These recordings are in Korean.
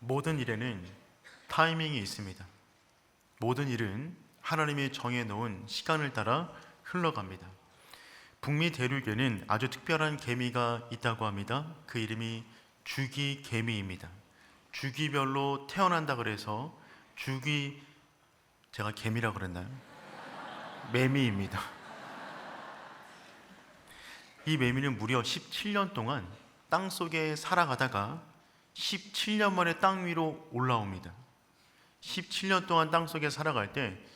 모든 일에는 타이밍이 있습니다. 모든 일은 하나님이 정해놓은 시간을 따라 흘러갑니다. 북미 대륙에는 아주 특별한 개미가 있다고 합니다. 그 이름이 주기개미입니다. 주기별로 태어난다 그래서 제가 개미라고 그랬나요? 매미입니다. 이 매미는 무려 17년 동안 땅속에 살아가다가 17년 만에 땅 위로 올라옵니다. 17년 동안 땅속에 살아갈 때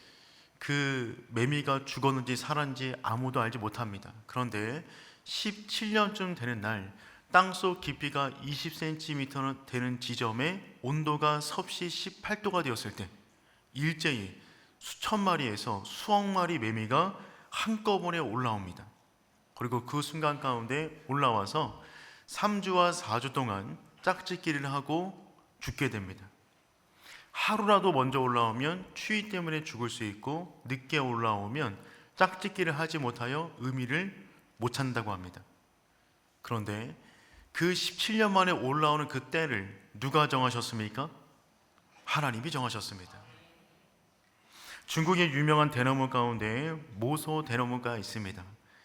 그 매미가 죽었는지 살았는지 아무도 알지 못합니다. 그런데 17년쯤 되는 날 땅속 깊이가 20cm 되는 지점에 온도가 섭씨 18도가 되었을 때 일제히 수천 마리에서 수억 마리 매미가 한꺼번에 올라옵니다. 그리고 그 순간 가운데 올라와서 3주와 4주 동안 짝짓기를 하고 죽게 됩니다. 하루라도 먼저 올라오면 추위 때문에 죽을 수 있고, 늦게 올라오면 짝짓기를 하지 못하여 의미를 못 찾는다고 합니다. 그런데 그 17년 만에 올라오는 그 때를 누가 정하셨습니까? 하나님이 정하셨습니다. 중국의 유명한 대나무 가운데 모소 대나무가 있습니다.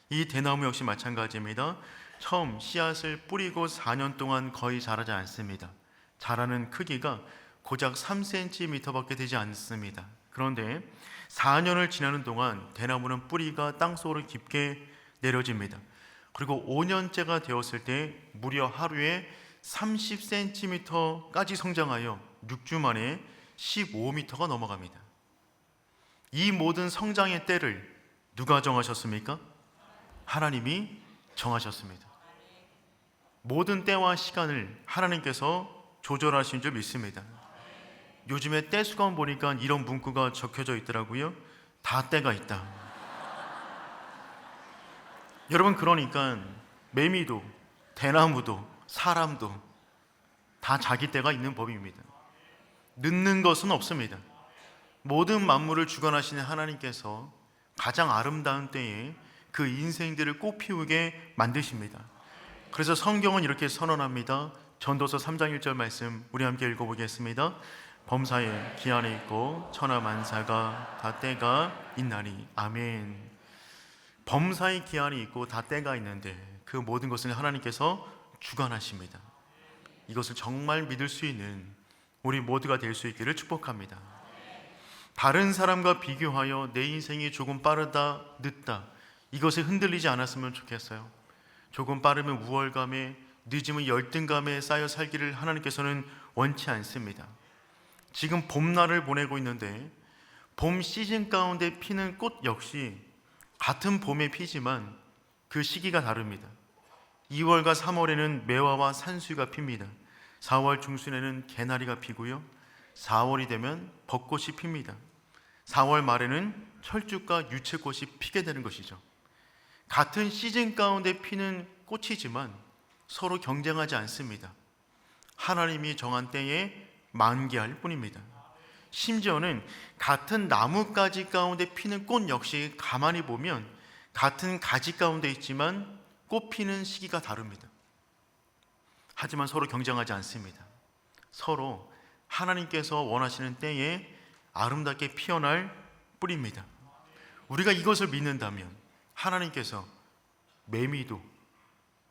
이 대나무 역시 마찬가지입니다. 처음 씨앗을 뿌리고 4년 동안 거의 자라지 않습니다. 자라는 크기가 고작 3cm 밖에 되지 않습니다. 그런데 4년을 지나는 동안 대나무는 뿌리가 땅속으로 깊게 내려집니다. 그리고 5년째가 되었을 때 무려 하루에 30cm까지 성장하여 6주 만에 15m가 넘어갑니다. 이 모든 성장의 때를 누가 정하셨습니까? 하나님이 정하셨습니다. 모든 때와 시간을 하나님께서 조절하신 줄 믿습니다. 요즘에 때수감 보니까 이런 문구가 적혀져 있더라고요. 다 때가 있다. 여러분, 그러니까 매미도 대나무도 사람도 다 자기 때가 있는 법입니다. 늦는 것은 없습니다. 모든 만물을 주관하시는 하나님께서 가장 아름다운 때에 그 인생들을 꽃피우게 만드십니다. 그래서 성경은 이렇게 선언합니다. 전도서 3장 1절 말씀 우리 함께 읽어보겠습니다. 범사에 기한이 있고 천하만사가 다 때가 있나니. 아멘. 범사에 기한이 있고 다 때가 있는데 그 모든 것을 하나님께서 주관하십니다. 이것을 정말 믿을 수 있는 우리 모두가 될 수 있기를 축복합니다. 다른 사람과 비교하여 내 인생이 조금 빠르다 늦다 이것에 흔들리지 않았으면 좋겠어요. 조금 빠르면 우월감에, 늦으면 열등감에 쌓여 살기를 하나님께서는 원치 않습니다. 지금 봄날을 보내고 있는데 봄 시즌 가운데 피는 꽃 역시 같은 봄에 피지만 그 시기가 다릅니다. 2월과 3월에는 매화와 산수유가 핍니다. 4월 중순에는 개나리가 피고요, 4월이 되면 벚꽃이 핍니다. 4월 말에는 철쭉과 유채꽃이 피게 되는 것이죠. 같은 시즌 가운데 피는 꽃이지만 서로 경쟁하지 않습니다. 하나님이 정한 때에 만개할 뿐입니다. 심지어는 같은 나뭇가지 가운데 피는 꽃 역시 가만히 보면 같은 가지 가운데 있지만 꽃 피는 시기가 다릅니다. 하지만 서로 경쟁하지 않습니다. 서로 하나님께서 원하시는 때에 아름답게 피어날 뿌리입니다. 우리가 이것을 믿는다면 하나님께서 매미도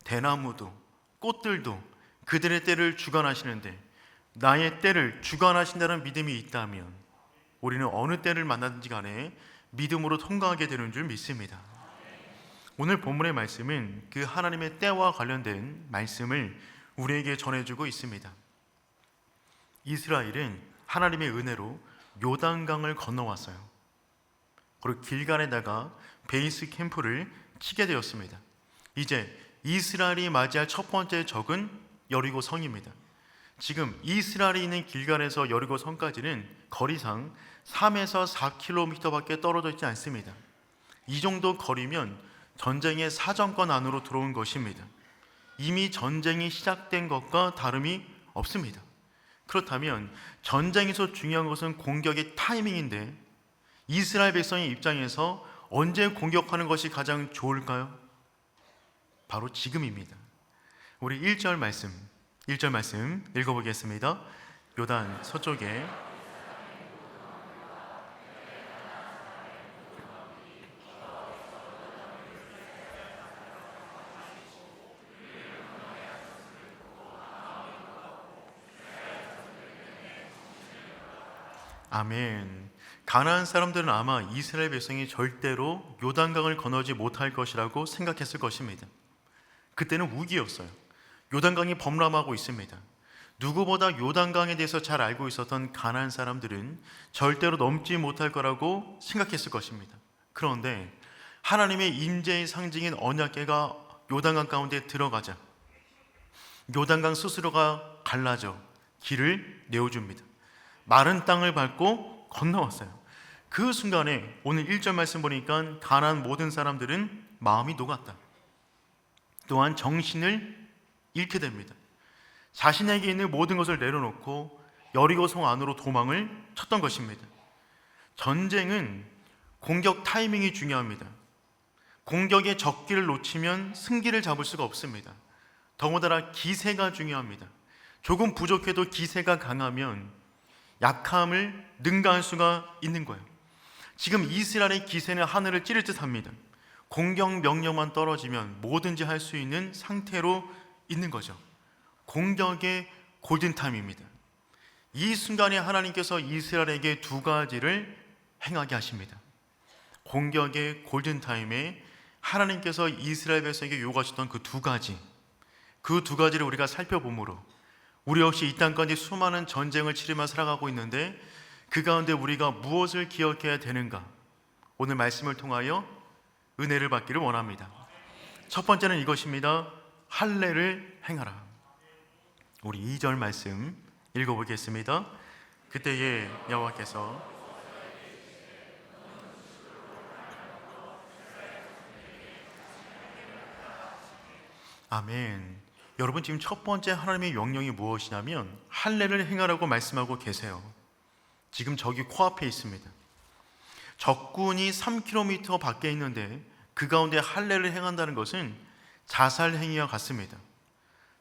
대나무도 꽃들도 그들의 때를 주관하시는데 나의 때를 주관하신다는 믿음이 있다면 우리는 어느 때를 만나든지 간에 믿음으로 통과하게 되는 줄 믿습니다. 오늘 본문의 말씀은 그 하나님의 때와 관련된 말씀을 우리에게 전해주고 있습니다. 이스라엘은 하나님의 은혜로 요단강을 건너왔어요. 그리고 길갈에다가 베이스 캠프를 치게 되었습니다. 이제 이스라엘이 맞이할 첫 번째 적은 여리고 성입니다. 지금 이스라엘이 있는 길갈에서 여리고 성까지는 거리상 3에서 4km밖에 떨어져 있지 않습니다. 이 정도 거리면 전쟁의 사정권 안으로 들어온 것입니다. 이미 전쟁이 시작된 것과 다름이 없습니다. 그렇다면 전쟁에서 중요한 것은 공격의 타이밍인데 이스라엘 백성의 입장에서 언제 공격하는 것이 가장 좋을까요? 바로 지금입니다. 우리 1절 말씀 읽어보겠습니다. 요단 서쪽에 아멘. 가나안 사람들은 아마 이스라엘 백성이 절대로 요단강을 건너지 못할 것이라고 생각했을 것입니다. 그때는 우기였어요. 요단강이 범람하고 있습니다. 누구보다 요단강에 대해서 잘 알고 있었던 가나안 사람들은 절대로 넘지 못할 거라고 생각했을 것입니다. 그런데 하나님의 임재의 상징인 언약궤가 요단강 가운데 들어가자 요단강 스스로가 갈라져 길을 내어줍니다. 마른 땅을 밟고 건너왔어요. 그 순간에 오늘 1절 말씀 보니까 가나안 모든 사람들은 마음이 녹았다. 또한 정신을 잃게 됩니다. 자신에게 있는 모든 것을 내려놓고 여리고성 안으로 도망을 쳤던 것입니다. 전쟁은 공격 타이밍이 중요합니다. 공격의 적기를 놓치면 승기를 잡을 수가 없습니다. 더군다나 기세가 중요합니다. 조금 부족해도 기세가 강하면 약함을 능가할 수가 있는 거예요. 지금 이스라엘의 기세는 하늘을 찌를 듯 합니다. 공격 명령만 떨어지면 뭐든지 할 수 있는 상태로 있는 거죠. 공격의 골든타임입니다. 이 순간에 하나님께서 이스라엘에게 두 가지를 행하게 하십니다. 공격의 골든타임에 하나님께서 이스라엘 백성에게 요구하셨던 그 두 가지를 우리가 살펴보므로 우리 역시 이 땅 가운데 수많은 전쟁을 치르며 살아가고 있는데 그 가운데 우리가 무엇을 기억해야 되는가? 오늘 말씀을 통하여 은혜를 받기를 원합니다. 첫 번째는 이것입니다. 할례를 행하라. 우리 2절 말씀 읽어보겠습니다. 그때에 여호와께서 아멘. 여러분 지금 첫 번째 하나님의 명령이 무엇이냐면 할례를 행하라고 말씀하고 계세요. 지금 저기 코앞에 있습니다. 적군이 3km 밖에 있는데 그 가운데 할례를 행한다는 것은 자살 행위와 같습니다.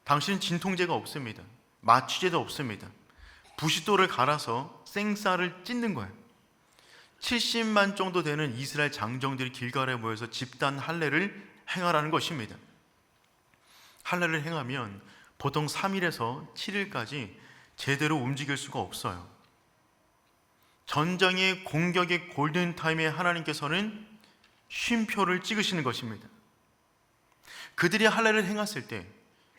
당신은 진통제가 없습니다. 마취제도 없습니다. 부싯돌을 갈아서 생쌀을 찢는 거예요. 70만 정도 되는 이스라엘 장정들이 길갈에 모여서 집단 할례를 행하라는 것입니다. 할례를 행하면 보통 3일에서 7일까지 제대로 움직일 수가 없어요. 전쟁의 공격의 골든타임에 하나님께서는 쉼표를 찍으시는 것입니다. 그들이 할례를 행했을 때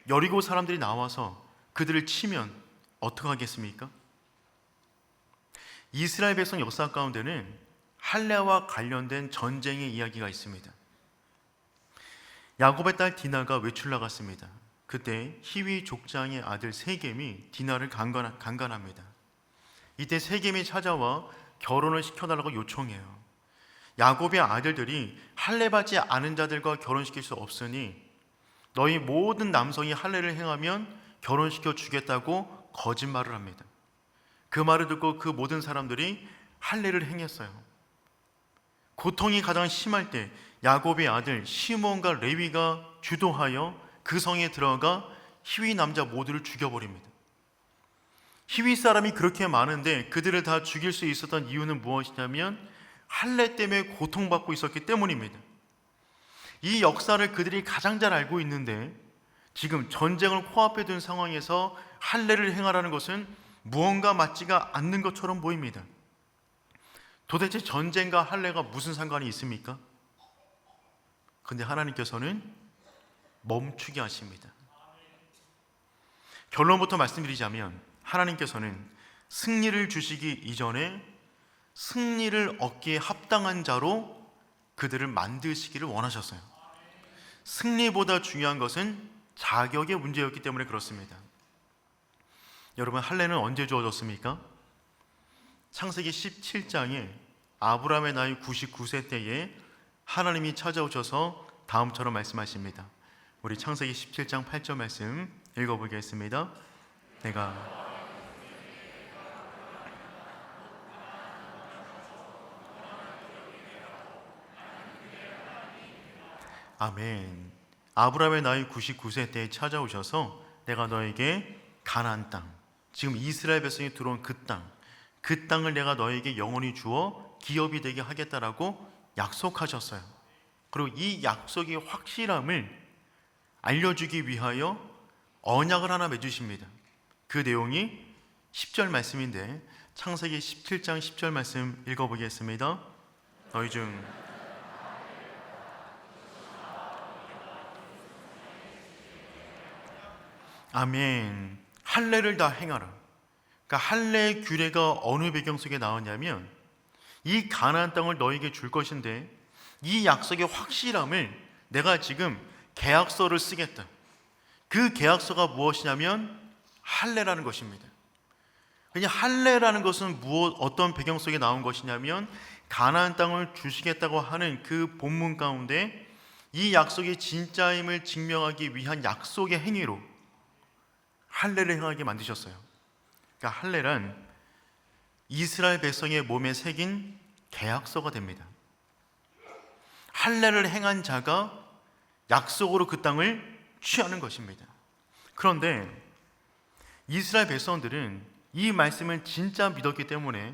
여리고 사람들이 나와서 그들을 치면 어떻게 하겠습니까? 이스라엘 백성 역사 가운데는 할례와 관련된 전쟁의 이야기가 있습니다. 야곱의 딸 디나가 외출 나갔습니다. 그때 히위 족장의 아들 세겜이 디나를 강간합니다. 이때 세겜이 찾아와 결혼을 시켜달라고 요청해요. 야곱의 아들들이 할례 받지 않은 자들과 결혼시킬 수 없으니 너희 모든 남성이 할례를 행하면 결혼시켜 주겠다고 거짓말을 합니다. 그 말을 듣고 그 모든 사람들이 할례를 행했어요. 고통이 가장 심할 때 야곱의 아들 시몬과 레위가 주도하여 그 성에 들어가 히위 남자 모두를 죽여버립니다. 히위 사람이 그렇게 많은데 그들을 다 죽일 수 있었던 이유는 무엇이냐면 할례 때문에 고통받고 있었기 때문입니다. 이 역사를 그들이 가장 잘 알고 있는데 지금 전쟁을 코앞에 둔 상황에서 할례를 행하라는 것은 무언가 맞지가 않는 것처럼 보입니다. 도대체 전쟁과 할례가 무슨 상관이 있습니까? 근데 하나님께서는 멈추게 하십니다. 결론부터 말씀드리자면 하나님께서는 승리를 주시기 이전에 승리를 얻기에 합당한 자로 그들을 만드시기를 원하셨어요. 승리보다 중요한 것은 자격의 문제였기 때문에 그렇습니다. 여러분, 할례는 언제 주어졌습니까? 창세기 17장에 아브라함의 나이 99세 때에 하나님이 찾아오셔서 다음처럼 말씀하십니다. 우리 창세기 17장 8절 말씀 읽어보겠습니다. 내가 아멘. 아브라함의 나이 99세 때에 찾아오셔서 내가 너에게 가나안 땅, 지금 이스라엘 백성이 들어온 그 땅을 내가 너에게 영원히 주어 기업이 되게 하겠다라고 약속하셨어요. 그리고 이 약속의 확실함을 알려주기 위하여 언약을 하나 맺으십니다. 그 내용이 10절 말씀인데 창세기 17장 10절 말씀 읽어보겠습니다. 너희 중 아멘. 할례를 다 행하라. 그러니까 할례의 규례가 어느 배경 속에 나왔냐면 이 가나안 땅을 너에게 줄 것인데 이 약속의 확실함을 내가 지금 계약서를 쓰겠다. 그 계약서가 무엇이냐면 할례라는 것입니다. 그냥 할례라는 것은 어떤 배경 속에 나온 것이냐면 가나안 땅을 주시겠다고 하는 그 본문 가운데 이 약속이 진짜임을 증명하기 위한 약속의 행위로 할례를 행하게 만드셨어요. 그러니까 할례란 이스라엘 백성의 몸에 새긴 계약서가 됩니다. 할례를 행한 자가 약속으로 그 땅을 취하는 것입니다. 그런데 이스라엘 백성들은 이 말씀을 진짜 믿었기 때문에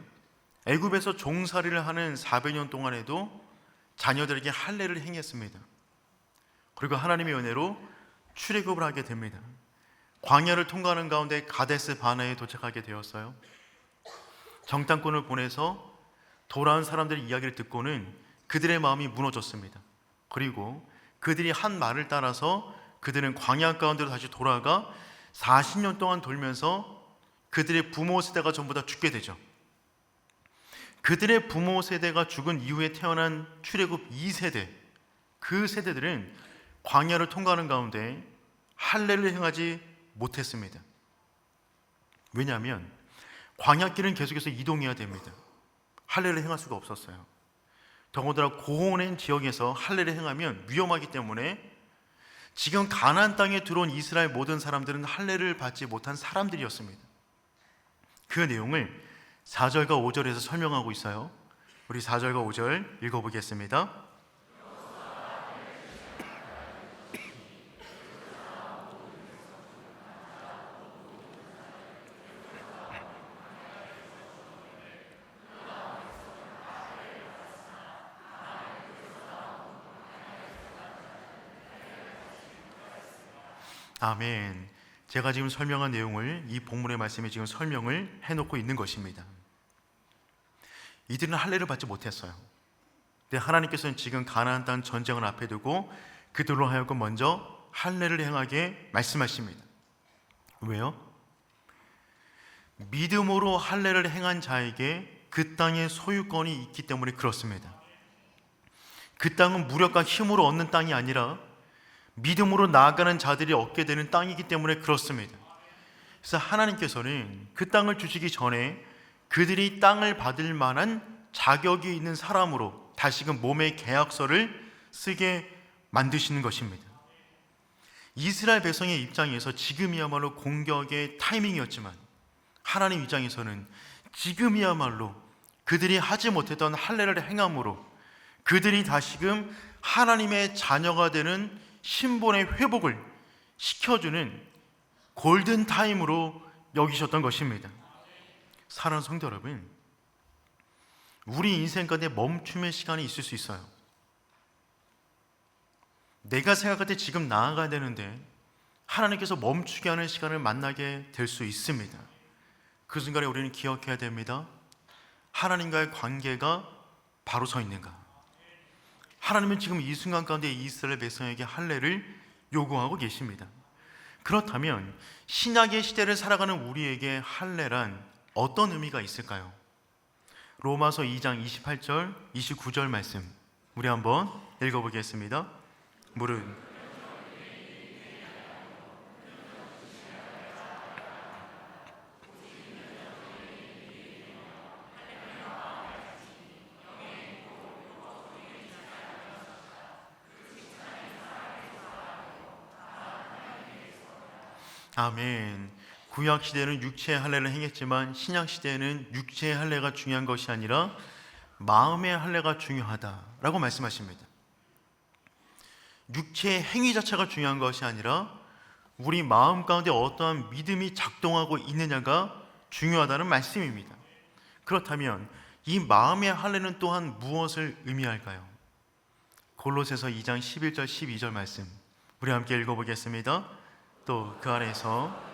애굽에서 종살이를 하는 400년 동안에도 자녀들에게 할례를 행했습니다. 그리고 하나님의 은혜로 출애굽을 하게 됩니다. 광야를 통과하는 가운데 가데스 바네에 도착하게 되었어요. 정탐꾼을 보내서 돌아온 사람들의 이야기를 듣고는 그들의 마음이 무너졌습니다. 그리고 그들이 한 말을 따라서 그들은 광야 가운데로 다시 돌아가 40년 동안 돌면서 그들의 부모 세대가 전부 다 죽게 되죠. 그들의 부모 세대가 죽은 이후에 태어난 출애굽 2세대, 그 세대들은 광야를 통과하는 가운데 할례를 행하지 못했습니다. 왜냐하면 광야길은 계속해서 이동해야 됩니다. 할례를 행할 수가 없었어요. 더군다나 고온의 지역에서 할례를 행하면 위험하기 때문에 지금 가나안 땅에 들어온 이스라엘 모든 사람들은 할례를 받지 못한 사람들이었습니다. 그 내용을 4절과 5절에서 설명하고 있어요. 우리 4절과 5절 읽어보겠습니다. 아멘. 제가 지금 설명한 내용을 이 본문의 말씀에 지금 설명을 해놓고 있는 것입니다. 이들은 할례를 받지 못했어요. 근데 하나님께서는 지금 가나안 땅 전쟁을 앞에 두고 그들로 하여금 먼저 할례를 행하게 말씀하십니다. 왜요? 믿음으로 할례를 행한 자에게 그 땅의 소유권이 있기 때문에 그렇습니다. 그 땅은 무력과 힘으로 얻는 땅이 아니라 믿음으로 나아가는 자들이 얻게 되는 땅이기 때문에 그렇습니다. 그래서 하나님께서는 그 땅을 주시기 전에 그들이 땅을 받을 만한 자격이 있는 사람으로 다시금 몸의 계약서를 쓰게 만드시는 것입니다. 이스라엘 백성의 입장에서 지금이야말로 공격의 타이밍이었지만 하나님 입장에서는 지금이야말로 그들이 하지 못했던 할례를 행함으로 그들이 다시금 하나님의 자녀가 되는 신분의 회복을 시켜주는 골든타임으로 여기셨던 것입니다. 사랑하는 성도 여러분, 우리 인생 가운데 멈춤의 시간이 있을 수 있어요. 내가 생각할 때 지금 나아가야 되는데 하나님께서 멈추게 하는 시간을 만나게 될 수 있습니다. 그 순간에 우리는 기억해야 됩니다. 하나님과의 관계가 바로 서 있는가? 하나님은 지금 이 순간 가운데 이스라엘 백성에게 할례를 요구하고 계십니다. 그렇다면 신약의 시대를 살아가는 우리에게 할례란 어떤 의미가 있을까요? 로마서 2장 28절, 29절 말씀 우리 한번 읽어보겠습니다. 무릇 아멘. 구약 시대는 육체의 할례를 행했지만 신약 시대에는 육체의 할례가 중요한 것이 아니라 마음의 할례가 중요하다라고 말씀하십니다. 육체의 행위 자체가 중요한 것이 아니라 우리 마음 가운데 어떠한 믿음이 작동하고 있느냐가 중요하다는 말씀입니다. 그렇다면 이 마음의 할례는 또한 무엇을 의미할까요? 골로새서 2장 11절 12절 말씀 우리 함께 읽어보겠습니다. 또 그 안에서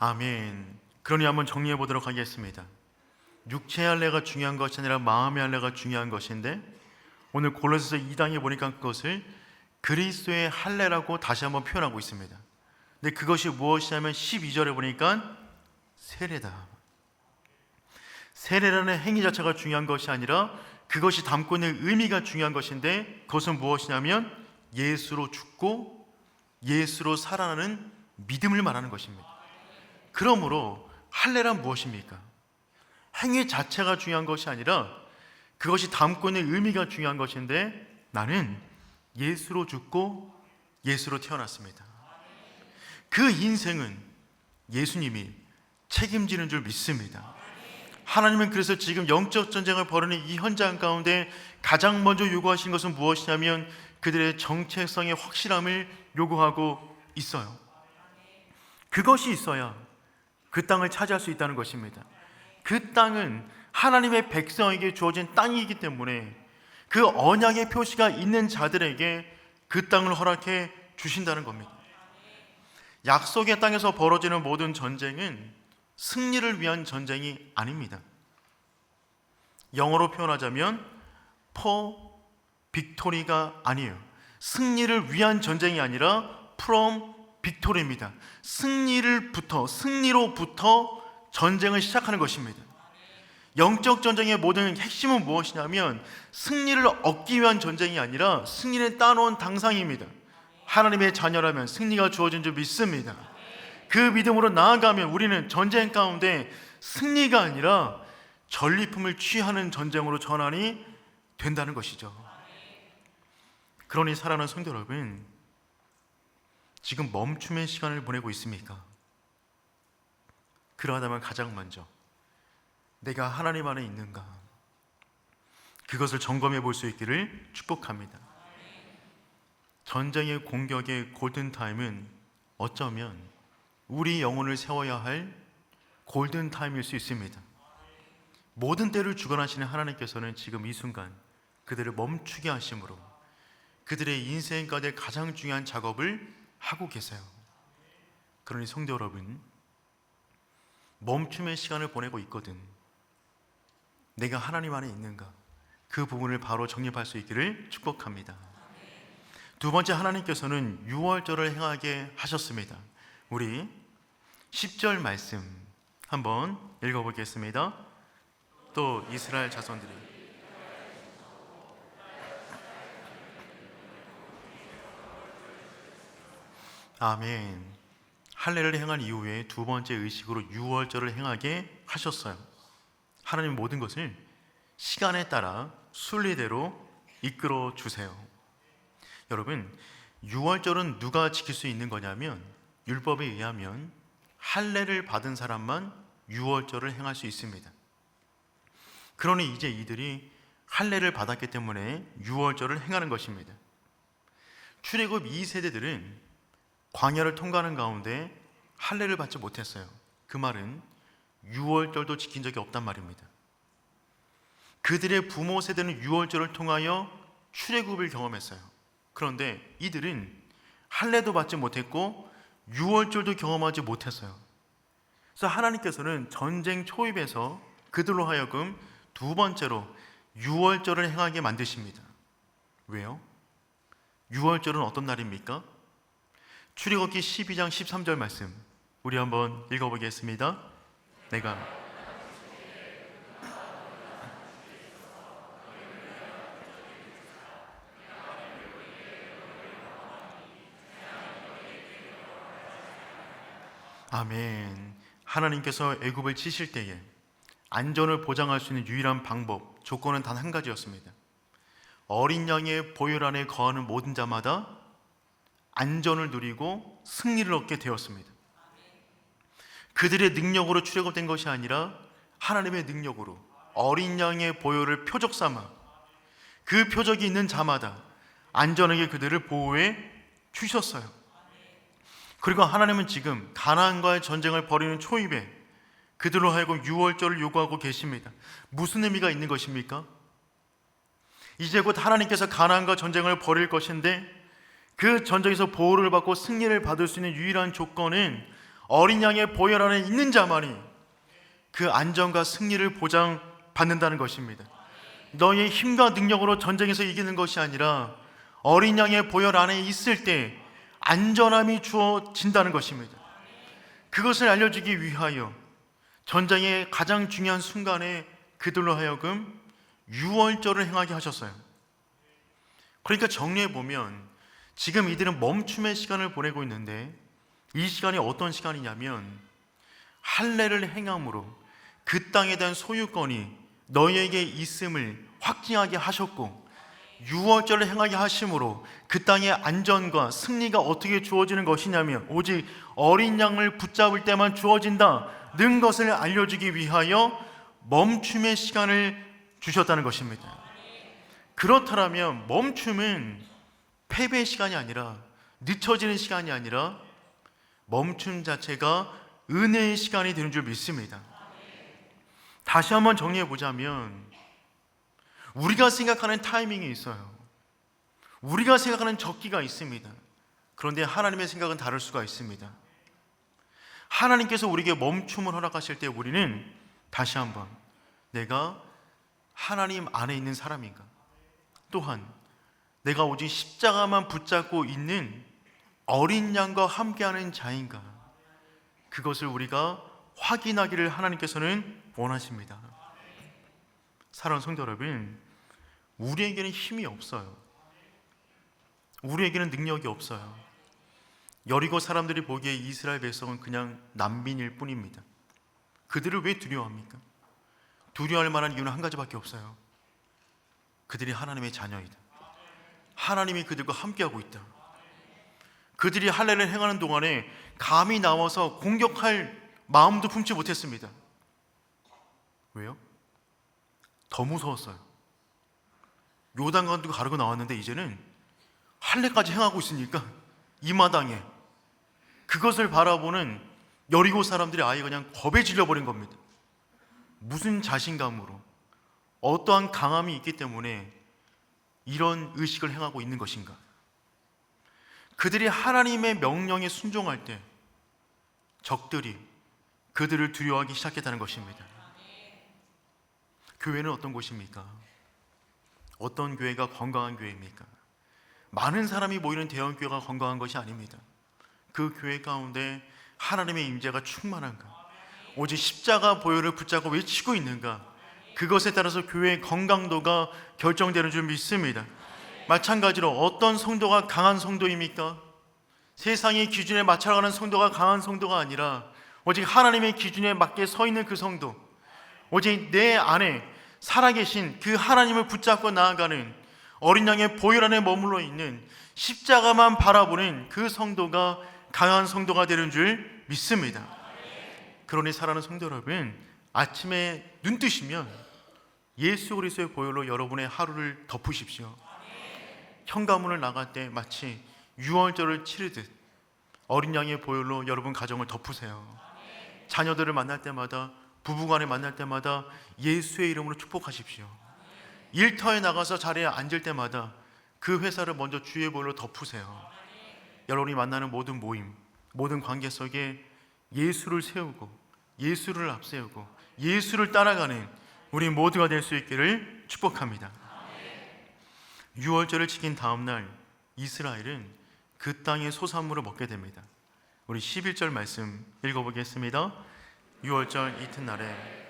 아멘. 그러니 한번 정리해 보도록 하겠습니다. 육체의 할례가 중요한 것이 아니라 마음의 할례가 중요한 것인데, 오늘 골로새서 2장에 보니까 그것을 그리스도의 할례라고 다시 한번 표현하고 있습니다. 근데 그것이 무엇이냐면 12절에 보니까 세례다. 세례라는 행위 자체가 중요한 것이 아니라 그것이 담고 있는 의미가 중요한 것인데, 그것은 무엇이냐면 예수로 죽고 예수로 살아나는 믿음을 말하는 것입니다. 그러므로 할례란 무엇입니까? 행위 자체가 중요한 것이 아니라 그것이 담고 있는 의미가 중요한 것인데, 나는 예수로 죽고 예수로 태어났습니다. 그 인생은 예수님이 책임지는 줄 믿습니다. 하나님은 그래서 지금 영적 전쟁을 벌이는 이 현장 가운데 가장 먼저 요구하신 것은 무엇이냐면 그들의 정체성의 확실함을 요구하고 있어요. 그것이 있어야 그 땅을 차지할 수 있다는 것입니다. 그 땅은 하나님의 백성에게 주어진 땅이기 때문에 그 언약의 표시가 있는 자들에게 그 땅을 허락해 주신다는 겁니다. 약속의 땅에서 벌어지는 모든 전쟁은 승리를 위한 전쟁이 아닙니다. 영어로 표현하자면 for victory가 아니에요. 승리를 위한 전쟁이 아니라 from victory입니다. 승리로부터 전쟁을 시작하는 것입니다. 영적 전쟁의 모든 핵심은 무엇이냐면 승리를 얻기 위한 전쟁이 아니라 승리를 따놓은 당상입니다. 하나님의 자녀라면 승리가 주어진 줄 믿습니다. 그 믿음으로 나아가면 우리는 전쟁 가운데 승리가 아니라 전리품을 취하는 전쟁으로 전환이 된다는 것이죠. 그러니 사랑하는 성도 여러분, 지금 멈춤의 시간을 보내고 있습니까? 그러하다면 가장 먼저 내가 하나님 안에 있는가, 그것을 점검해 볼 수 있기를 축복합니다. 전쟁의 공격의 골든타임은 어쩌면 우리 영혼을 세워야 할 골든타임일 수 있습니다. 모든 때를 주관하시는 하나님께서는 지금 이 순간 그들을 멈추게 하심으로 그들의 인생 가운데 가장 중요한 작업을 하고 계세요. 그러니 성도 여러분, 멈춤의 시간을 보내고 있거든 내가 하나님 안에 있는가, 그 부분을 바로 정립할 수 있기를 축복합니다. 두 번째, 하나님께서는 유월절을 행하게 하셨습니다. 우리 10절 말씀 한번 읽어보겠습니다. 또 이스라엘 자손들이 아멘. 할례를 행한 이후에 두 번째 의식으로 유월절을 행하게 하셨어요. 하나님 모든 것을 시간에 따라 순리대로 이끌어 주세요. 여러분, 유월절은 누가 지킬 수 있는 거냐면 율법에 의하면 할례를 받은 사람만 유월절을 행할 수 있습니다. 그러니 이제 이들이 할례를 받았기 때문에 유월절을 행하는 것입니다. 출애굽 2세대들은 광야를 통과하는 가운데 할례를 받지 못했어요. 그 말은 유월절도 지킨 적이 없단 말입니다. 그들의 부모 세대는 유월절을 통하여 출애굽을 경험했어요. 그런데 이들은 할례도 받지 못했고 유월절도 경험하지 못했어요. 그래서 하나님께서는 전쟁 초입에서 그들로 하여금 두 번째로 유월절을 행하게 만드십니다. 왜요? 유월절은 어떤 날입니까? 출애굽기 12장 13절 말씀 우리 한번 읽어보겠습니다. 내가 아멘. 하나님께서 애굽을 치실 때에 안전을 보장할 수 있는 유일한 방법, 조건은 단 한 가지였습니다. 어린 양의 보혈 안에 거하는 모든 자마다 안전을 누리고 승리를 얻게 되었습니다. 그들의 능력으로 출애굽된 것이 아니라 하나님의 능력으로 어린 양의 보혈을 표적 삼아 그 표적이 있는 자마다 안전하게 그들을 보호해 주셨어요. 그리고 하나님은 지금 가나안과의 전쟁을 벌이는 초입에 그들로 하여금 유월절을 요구하고 계십니다. 무슨 의미가 있는 것입니까? 이제 곧 하나님께서 가나안과 전쟁을 벌일 것인데 그 전쟁에서 보호를 받고 승리를 받을 수 있는 유일한 조건은 어린 양의 보혈 안에 있는 자만이 그 안전과 승리를 보장받는다는 것입니다. 너의 힘과 능력으로 전쟁에서 이기는 것이 아니라 어린 양의 보혈 안에 있을 때 안전함이 주어진다는 것입니다. 그것을 알려주기 위하여 전쟁의 가장 중요한 순간에 그들로 하여금 유월절을 행하게 하셨어요. 그러니까 정리해보면 지금 이들은 멈춤의 시간을 보내고 있는데 이 시간이 어떤 시간이냐면 할례를 행함으로 그 땅에 대한 소유권이 너희에게 있음을 확증하게 하셨고 유월절을 행하게 하심으로 그 땅의 안전과 승리가 어떻게 주어지는 것이냐면 오직 어린 양을 붙잡을 때만 주어진다는 것을 알려주기 위하여 멈춤의 시간을 주셨다는 것입니다. 그렇다면 멈춤은 패배의 시간이 아니라 늦춰지는 시간이 아니라 멈춤 자체가 은혜의 시간이 되는 줄 믿습니다. 다시 한번 정리해 보자면 우리가 생각하는 타이밍이 있어요. 우리가 생각하는 적기가 있습니다. 그런데 하나님의 생각은 다를 수가 있습니다. 하나님께서 우리에게 멈춤을 허락하실 때 우리는 다시 한번 내가 하나님 안에 있는 사람인가? 또한 내가 오직 십자가만 붙잡고 있는 어린 양과 함께하는 자인가? 그것을 우리가 확인하기를 하나님께서는 원하십니다. 사랑하는 성도 여러분, 우리에게는 힘이 없어요. 우리에게는 능력이 없어요. 여리고 사람들이 보기에 이스라엘 백성은 그냥 난민일 뿐입니다. 그들을 왜 두려워합니까? 두려워할 만한 이유는 한 가지밖에 없어요. 그들이 하나님의 자녀이다. 하나님이 그들과 함께하고 있다. 그들이 할례를 행하는 동안에 감히 나와서 공격할 마음도 품지 못했습니다. 왜요? 더 무서웠어요. 요단강도 가르고 나왔는데 이제는 할례까지 행하고 있으니까 이 마당에 그것을 바라보는 여리고 사람들이 아예 그냥 겁에 질려버린 겁니다. 무슨 자신감으로 어떠한 강함이 있기 때문에 이런 의식을 행하고 있는 것인가? 그들이 하나님의 명령에 순종할 때 적들이 그들을 두려워하기 시작했다는 것입니다. 교회는 어떤 곳입니까? 어떤 교회가 건강한 교회입니까? 많은 사람이 모이는 대형 교회가 건강한 것이 아닙니다. 그 교회 가운데 하나님의 임재가 충만한가? 오직 십자가 보혈을 붙잡고 외치고 있는가? 그것에 따라서 교회의 건강도가 결정되는 줄 믿습니다. 마찬가지로 어떤 성도가 강한 성도입니까? 세상의 기준에 맞춰가는 성도가 강한 성도가 아니라 오직 하나님의 기준에 맞게 서 있는 그 성도, 오직 내 안에 살아계신 그 하나님을 붙잡고 나아가는 어린 양의 보혈 안에 머물러 있는 십자가만 바라보는 그 성도가 강한 성도가 되는 줄 믿습니다. 그러니 사랑하는 성도 여러분, 아침에 눈 뜨시면 예수 그리스도의 보혈로 여러분의 하루를 덮으십시오. 현관문을 나갈 때 마치 유월절을 치르듯 어린 양의 보혈로 여러분 가정을 덮으세요. 자녀들을 만날 때마다, 부부간에 만날 때마다 예수의 이름으로 축복하십시오. 일터에 나가서 자리에 앉을 때마다 그 회사를 먼저 주의 보혈로 덮으세요. 여러분이 만나는 모든 모임, 모든 관계 속에 예수를 세우고 예수를 앞세우고 예수를 따라가는 우리 모두가 될 수 있기를 축복합니다. 유월절을 지킨 다음 날 이스라엘은 그 땅의 소산물을 먹게 됩니다. 우리 11절 말씀 읽어보겠습니다. 유월절 이튿날에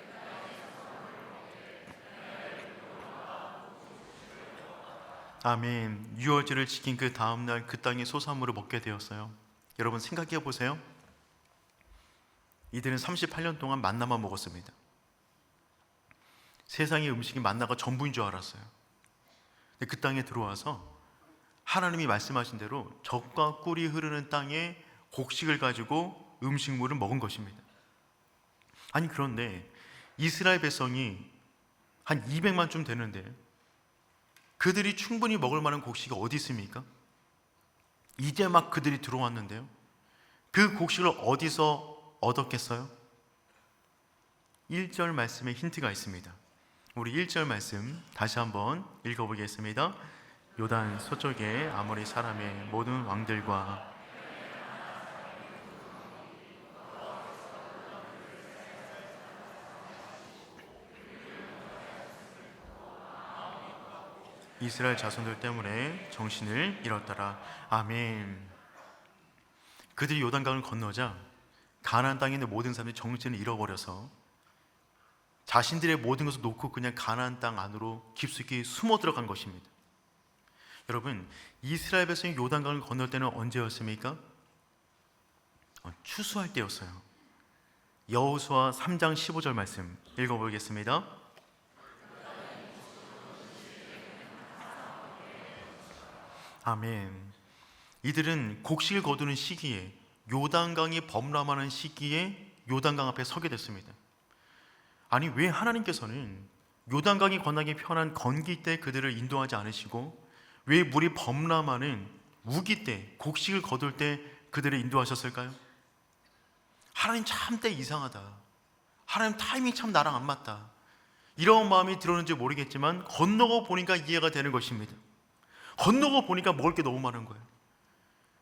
아멘. 유월절을 지킨 그 다음 날 그 땅의 소산물을 먹게 되었어요. 여러분 생각해 보세요. 이들은 38년 동안 만나만 먹었습니다. 세상의 음식이 만나가 전부인 줄 알았어요. 근데 그 땅에 들어와서 하나님이 말씀하신 대로 젖과 꿀이 흐르는 땅에 곡식을 가지고 음식물을 먹은 것입니다. 아니 그런데 이스라엘 백성이 한 200만쯤 되는데 그들이 충분히 먹을 만한 곡식이 어디 있습니까? 이제 막 그들이 들어왔는데요, 그 곡식을 어디서 얻었겠어요? 1절 말씀에 힌트가 있습니다. 우리 1절 말씀 다시 한번 읽어보겠습니다. 요단 서쪽에 아모리 사람의 모든 왕들과 이스라엘 자손들 때문에 정신을 잃었더라. 아멘. 그들이 요단강을 건너자 가나안 땅에 있는 모든 사람들이 정신을 잃어버려서 자신들의 모든 것을 놓고 그냥 가나안 땅 안으로 깊숙이 숨어 들어간 것입니다. 여러분, 이스라엘 백성이 요단강을 건널 때는 언제였습니까? 추수할 때였어요. 여호수아 3장 15절 말씀 읽어보겠습니다. 아멘. 이들은 곡식을 거두는 시기에, 요단강이 범람하는 시기에 요단강 앞에 서게 됐습니다. 아니 왜 하나님께서는 요단강이 건너기 편한 건기 때 그들을 인도하지 않으시고 왜 물이 범람하는 우기 때, 곡식을 거둘 때 그들을 인도하셨을까요? 하나님 참 때 이상하다, 하나님 타이밍 참 나랑 안 맞다, 이런 마음이 들었는지 모르겠지만 건너고 보니까 이해가 되는 것입니다. 건너고 보니까 먹을 게 너무 많은 거예요.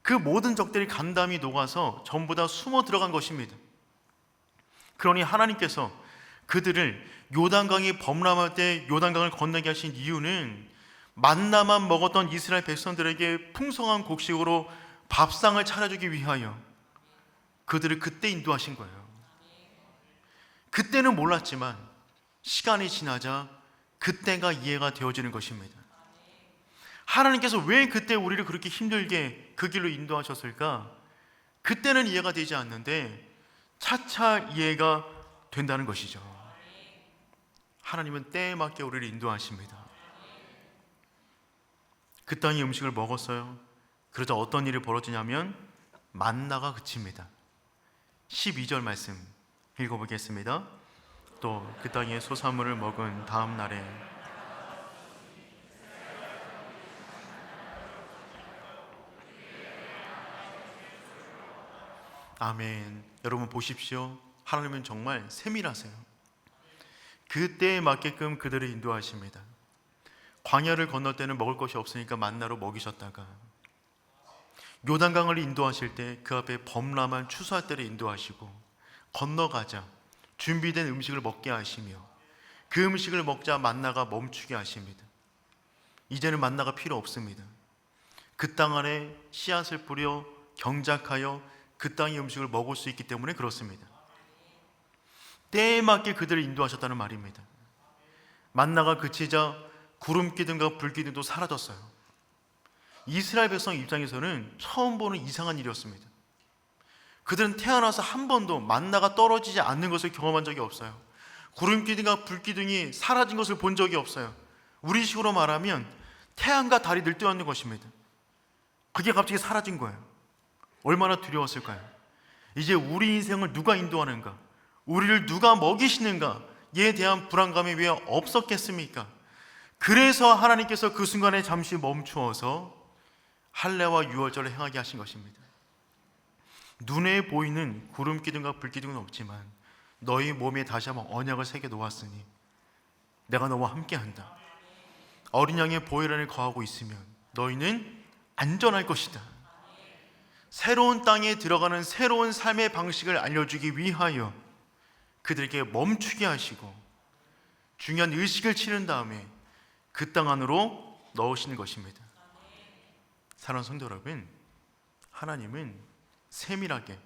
그 모든 적들이 간담이 녹아서 전부 다 숨어 들어간 것입니다. 그러니 하나님께서 그들을 요단강이 범람할 때 요단강을 건너게 하신 이유는 만나만 먹었던 이스라엘 백성들에게 풍성한 곡식으로 밥상을 차려주기 위하여 그들을 그때 인도하신 거예요. 그때는 몰랐지만 시간이 지나자 그때가 이해가 되어지는 것입니다. 하나님께서 왜 그때 우리를 그렇게 힘들게 그 길로 인도하셨을까? 그때는 이해가 되지 않는데 차차 이해가 된다는 것이죠. 하나님은 때에 맞게 우리를 인도하십니다. 그 땅의 음식을 먹었어요. 그러자 어떤 일이 벌어지냐면 만나가 그칩니다. 12절 말씀 읽어보겠습니다. 또 그 땅의 소산물을 먹은 다음 날에 아멘. 여러분 보십시오. 하나님은 정말 세밀하세요. 그때에 맞게끔 그들을 인도하십니다. 광야를 건널 때는 먹을 것이 없으니까 만나로 먹이셨다가 요단강을 인도하실 때 그 앞에 범람한 추수할 때를 인도하시고 건너가자 준비된 음식을 먹게 하시며 그 음식을 먹자 만나가 멈추게 하십니다. 이제는 만나가 필요 없습니다. 그 땅 안에 씨앗을 뿌려 경작하여 그 땅의 음식을 먹을 수 있기 때문에 그렇습니다. 때에 맞게 그들을 인도하셨다는 말입니다. 만나가 그치자 구름 기둥과 불 기둥도 사라졌어요. 이스라엘 백성 입장에서는 처음 보는 이상한 일이었습니다. 그들은 태어나서 한 번도 만나가 떨어지지 않는 것을 경험한 적이 없어요. 구름 기둥과 불 기둥이 사라진 것을 본 적이 없어요. 우리식으로 말하면 태양과 달이 늘 뜨었는 것입니다. 그게 갑자기 사라진 거예요. 얼마나 두려웠을까요? 이제 우리 인생을 누가 인도하는가, 우리를 누가 먹이시는가에 대한 불안감이 왜 없었겠습니까? 그래서 하나님께서 그 순간에 잠시 멈추어서 할례와 유월절을 행하게 하신 것입니다. 눈에 보이는 구름 기둥과 불 기둥은 없지만 너희 몸에 다시 한번 언약을 새겨 놓았으니 내가 너와 함께한다. 어린 양의 보혈 안에 거하고 있으면 너희는 안전할 것이다. 새로운 땅에 들어가는 새로운 삶의 방식을 알려주기 위하여 그들에게 멈추게 하시고 중요한 의식을 치른 다음에 그 땅 안으로 넣으시는 것입니다. 사랑하는 성도 여러분, 하나님은 세밀하게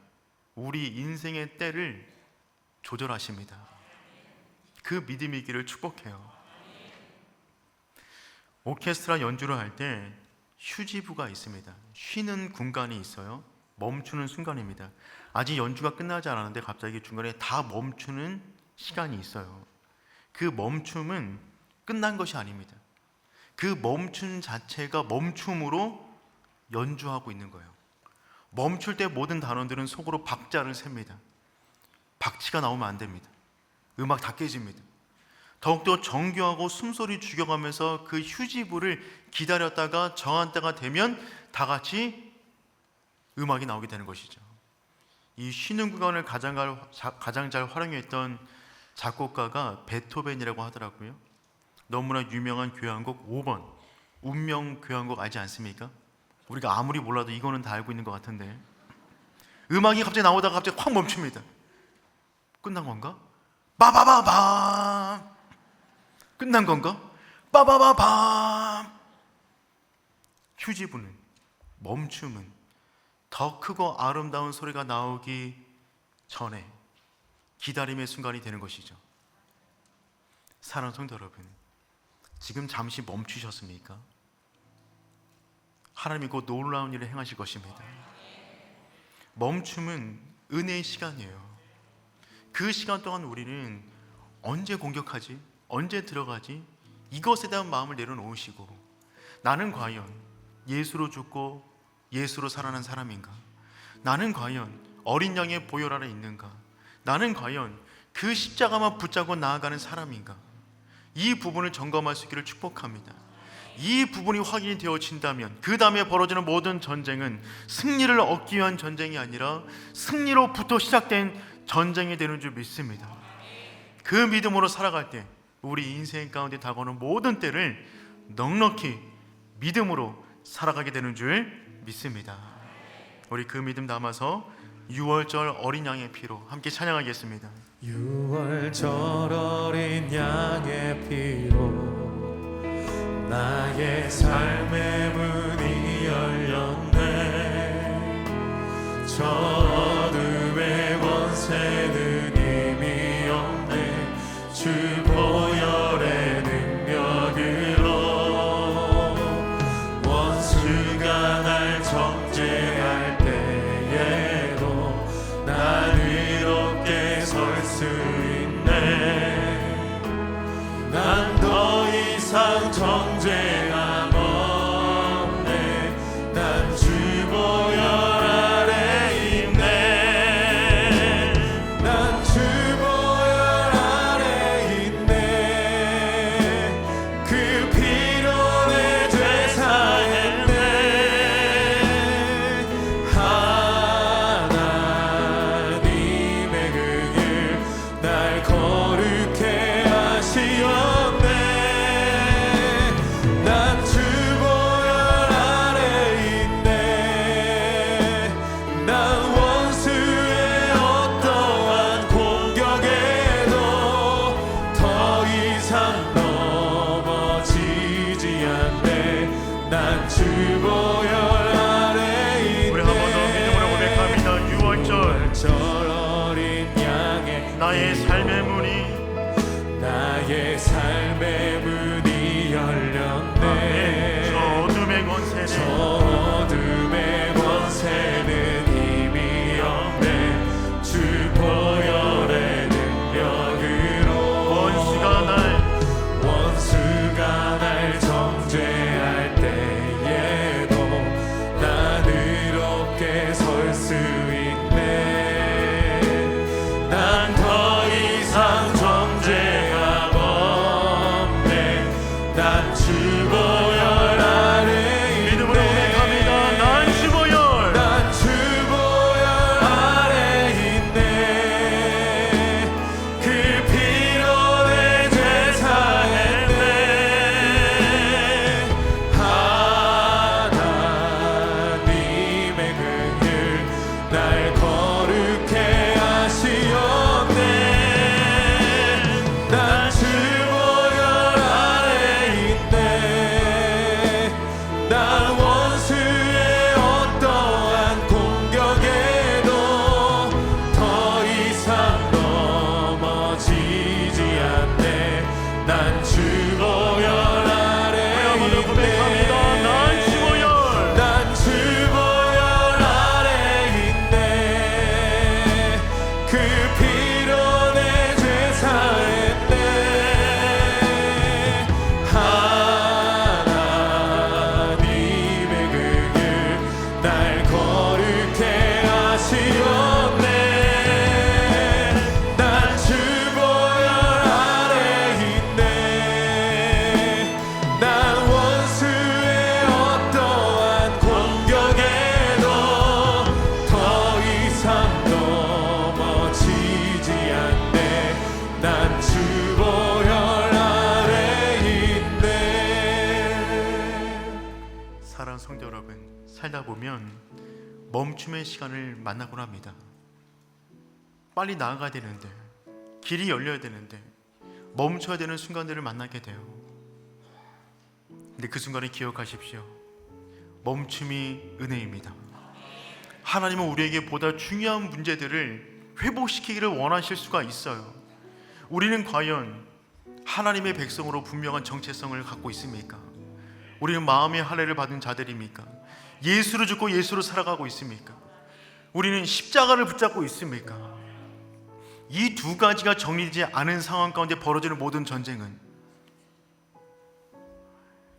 우리 인생의 때를 조절하십니다. 그 믿음이 있기를 축복해요. 오케스트라 연주를 할 때 휴지부가 있습니다. 쉬는 공간이 있어요. 멈추는 순간입니다. 아직 연주가 끝나지 않았는데 갑자기 중간에 다 멈추는 시간이 있어요. 그 멈춤은 끝난 것이 아닙니다. 그 멈춤 자체가 멈춤으로 연주하고 있는 거예요. 멈출 때 모든 단원들은 속으로 박자를 셉니다. 박치가 나오면 안 됩니다. 음악 다 깨집니다. 더욱더 정교하고 숨소리 죽여가면서 그 휴지부를 기다렸다가 정한 때가 되면 다 같이 음악이 나오게 되는 것이죠. 이 쉬는 구간을 가장 잘 활용했던 작곡가가 베토벤이라고 하더라고요. 너무나 유명한 교향곡 5번 운명 교향곡 알지 않습니까? 우리가 아무리 몰라도 이거는 다 알고 있는 것 같은데, 음악이 갑자기 나오다가 갑자기 확 멈춥니다. 끝난 건가? 빠바바밤. 끝난 건가? 빠바바밤. 휴지부는, 멈춤은 더 크고 아름다운 소리가 나오기 전에 기다림의 순간이 되는 것이죠. 사랑하는 성도 여러분, 지금 잠시 멈추셨습니까? 하나님이 곧 놀라운 일을 행하실 것입니다. 멈춤은 은혜의 시간이에요. 그 시간 동안 우리는 언제 공격하지? 언제 들어가지? 이것에 대한 마음을 내려놓으시고, 나는 과연 예수로 죽고 예수로 살아난 사람인가? 나는 과연 어린 양의 보혈 아래 있는가? 나는 과연 그 십자가만 붙잡고 나아가는 사람인가? 이 부분을 점검할 수 있기를 축복합니다. 이 부분이 확인이 되어진다면 그 다음에 벌어지는 모든 전쟁은 승리를 얻기 위한 전쟁이 아니라 승리로부터 시작된 전쟁이 되는 줄 믿습니다. 그 믿음으로 살아갈 때 우리 인생 가운데 다가오는 모든 때를 넉넉히 믿음으로 살아가게 되는 줄 믿습니다. 우리 그 믿음 담아서 6월절 어린 양의 피로 함께 찬양하겠습니다. 6월절 어린 양의 피로 나의 삶의 문이 열렸네. 저 어둠의 권세는 이미 없네. 주 보혈의 능력으로 원수가 날 정죄할 때에도 난 의롭게 설 수 있네. 난 더 이상 정죄감 없네. 난 주 보혈 아래 있네. 난 주 보혈 아래 있네. 그 피로 내 죄 사했네. 하나님의 그 길 날 거룩해 하시었네. 난 주 보혈 아래 있네. 난 원수의 어떠한 공격에도 더 이상 넘어지지 않네. 난 주 보혈 아래 있네. 우리 한 번 더 믿음으로 고백합니다. 6월절 절 어린 양의 나의 삶의 문이 나의 삶의 문이 열렸네. 저 어둠의 권세는 저 어둠의 권세는 이미 없네. 주 보혈의 능력으로 원수가 날 정죄할 때에도 난 의롭게 설 수 있네. 난 더 이상 정죄감 없네. 멈춤의 시간을 만나곤 합니다. 빨리 나아가야 되는데, 길이 열려야 되는데 멈춰야 되는 순간들을 만나게 돼요. 근데 그 순간에 기억하십시오. 멈춤이 은혜입니다. 하나님은 우리에게 보다 중요한 문제들을 회복시키기를 원하실 수가 있어요. 우리는 과연 하나님의 백성으로 분명한 정체성을 갖고 있습니까? 우리는 마음의 할례를 받은 자들입니까? 예수를 죽고 예수로 살아가고 있습니까? 우리는 십자가를 붙잡고 있습니까? 이 두 가지가 정리되지 않은 상황 가운데 벌어지는 모든 전쟁은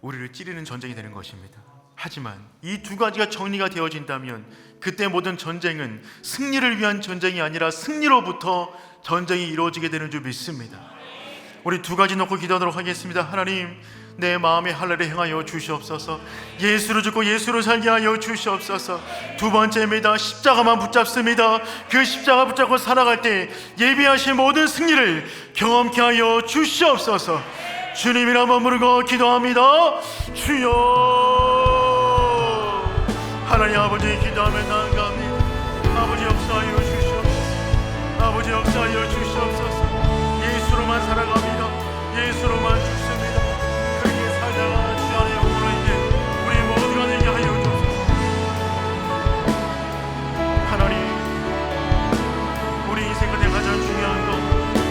우리를 찌르는 전쟁이 되는 것입니다. 하지만 이 두 가지가 정리가 되어진다면 그때 모든 전쟁은 승리를 위한 전쟁이 아니라 승리로부터 전쟁이 이루어지게 되는 줄 믿습니다. 우리 두 가지 놓고 기도하도록 하겠습니다. 하나님, 내 마음의 할례를 행하여 주시옵소서. 예수를 죽고 예수를 살게 하여 주시옵소서. 두 번째입니다. 십자가만 붙잡습니다. 그 십자가 붙잡고 살아갈 때 예비하신 모든 승리를 경험케 하여 주시옵소서. 주님이라 머무르고 기도합니다. 주여. 하나님 아버지, 기도하며 나아갑니다. 아버지 역사하여 주시옵소서. 아버지 역사하여 주시옵소서. 예수로만 살아갑니다. 예수로만 죽습니다. 그렇게 살다가 주 안에 오므로이게 우리 모두가 되게 하여 주옵소서. 하나님, 우리 인생 가운데 가장 중요한 것,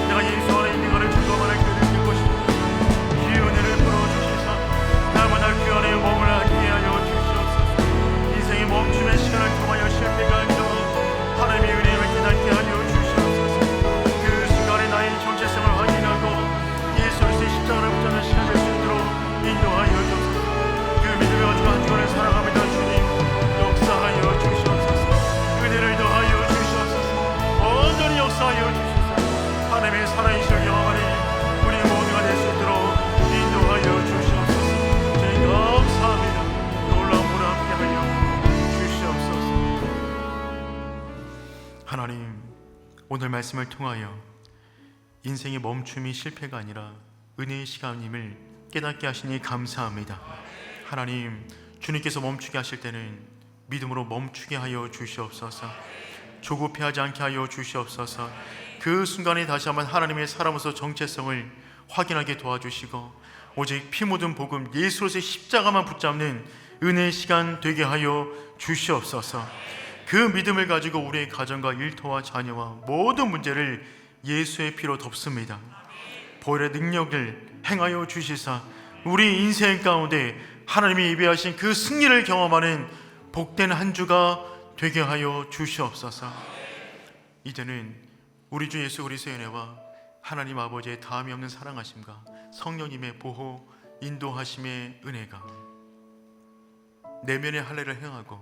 내가 예수 안에 있는 것을 증거만을 느낄 것입니다. 이 은혜를 풀어주시사 날마다 그 안에 몸을 하게 하여 주시옵소서. 인생의 멈춤의 시간을 통하여 실패가 아니라 하나님의 은혜를 깨닫게 하여 주시옵소서. 그 순간에 나의 정체성을 확인하고 예수의 십자가를 붙잡는 시간을 수 있도록 인도하여 주옵소서. 그 믿음을 가지고 한 주간을 살아갑니다. 주님, 역사하여 주시옵소서. 은혜를 더하여 주시옵소서. 온전히 역사하여 주시옵소서. 하나님의 살아계신 영원히 우리 모두가 될 수 있도록 인도하여 주시옵소서. 주님 감사합니다. 놀라운 분을 함께하여 주시옵소서. 하나님, 오늘 말씀을 통하여 인생의 멈춤이 실패가 아니라 은혜의 시간임을 깨닫게 하시니 감사합니다. 하나님, 주님께서 멈추게 하실 때는 믿음으로 멈추게 하여 주시옵소서. 조급해하지 않게 하여 주시옵소서. 그 순간에 다시 한번 하나님의 사람으로서 정체성을 확인하게 도와주시고 오직 피 묻은 복음 예수로서의 십자가만 붙잡는 은혜의 시간 되게 하여 주시옵소서. 그 믿음을 가지고 우리의 가정과 일터와 자녀와 모든 문제를 예수의 피로 덮습니다. 보혈의 능력을 행하여 주시사 우리 인생 가운데 하나님이 예비하신 그 승리를 경험하는 복된 한 주가 되게 하여 주시옵소서. 이제는 우리 주 예수 그리스도의 은혜와 하나님 아버지의 다함이 없는 사랑하심과 성령님의 보호 인도하심의 은혜가 내면의 할례를 행하고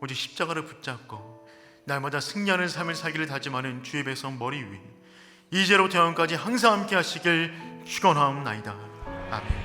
오직 십자가를 붙잡고 날마다 승리하는 삶을 살기를 다짐하는 주의 백성 머리 위 이제로부터 영원까지 항상 함께 하시길 축원하옵나이다. 아멘.